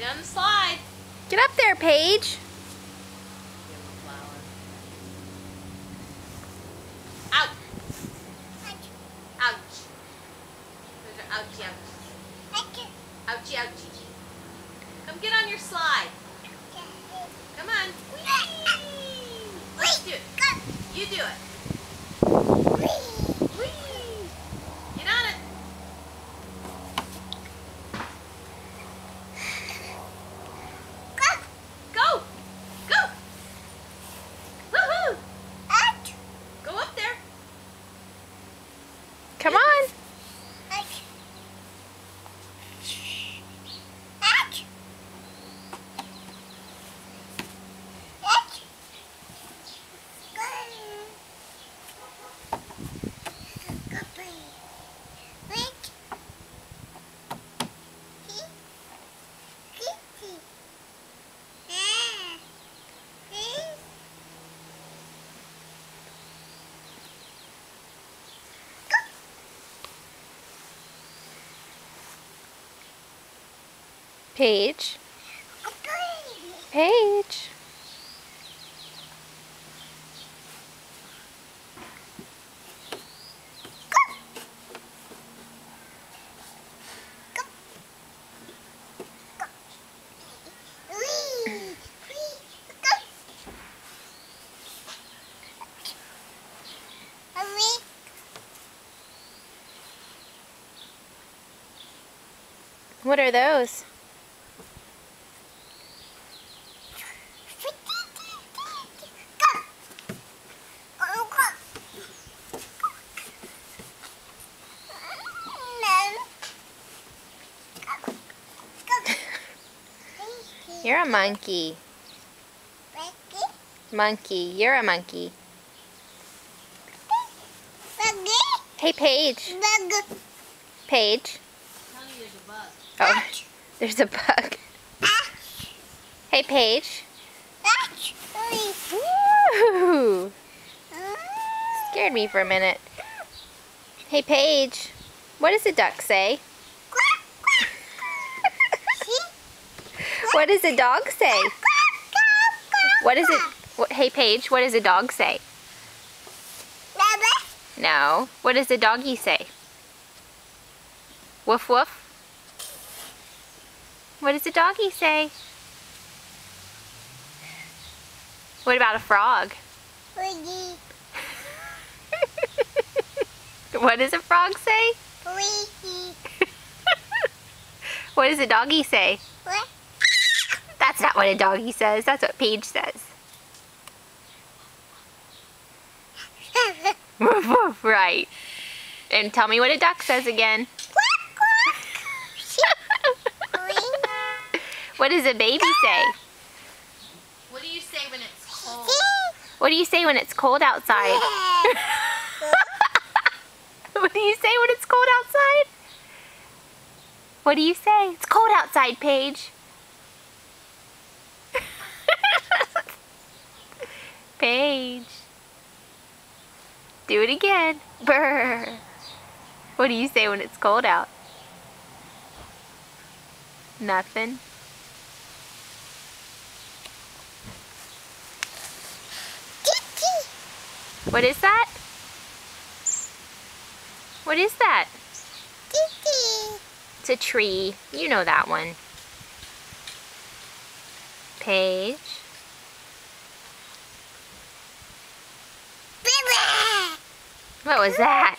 Get on the slide. Get up there, Paige. Give him a flower. Ouch. Ouch. Those are ouchie ouchies. Ouchie ouchie. Come get on your slide. Come on. Whee! Let's do it. You do it. Whee! Get on it. Go! Go! Woohoo! Go up there. Come on. Paige. Paige. What are those? You're a monkey. Monkey, you're a monkey. Hey, Paige. Paige. There's a bug. Oh, there's a bug. Hey, Paige. Woo! Scared me for a minute. Hey, Paige. What does a duck say? What does a dog say? What is it? Hey, Paige, what does a dog say? No. What does a doggy say? Woof woof. What does a doggy say? What about a frog? What does a frog say? What does a doggy say? That's not what a doggy says. That's what Paige says. Woof woof, right. And tell me what a duck says again. What does a baby say? What do you say when it's cold? What do you say when it's cold outside? What do you say when it's cold outside? What do you say? It's cold outside, Paige. Paige. Do it again. Brr. What do you say when it's cold out? Nothing. What is that? What is that? It's a tree. You know that one. Paige. What was that?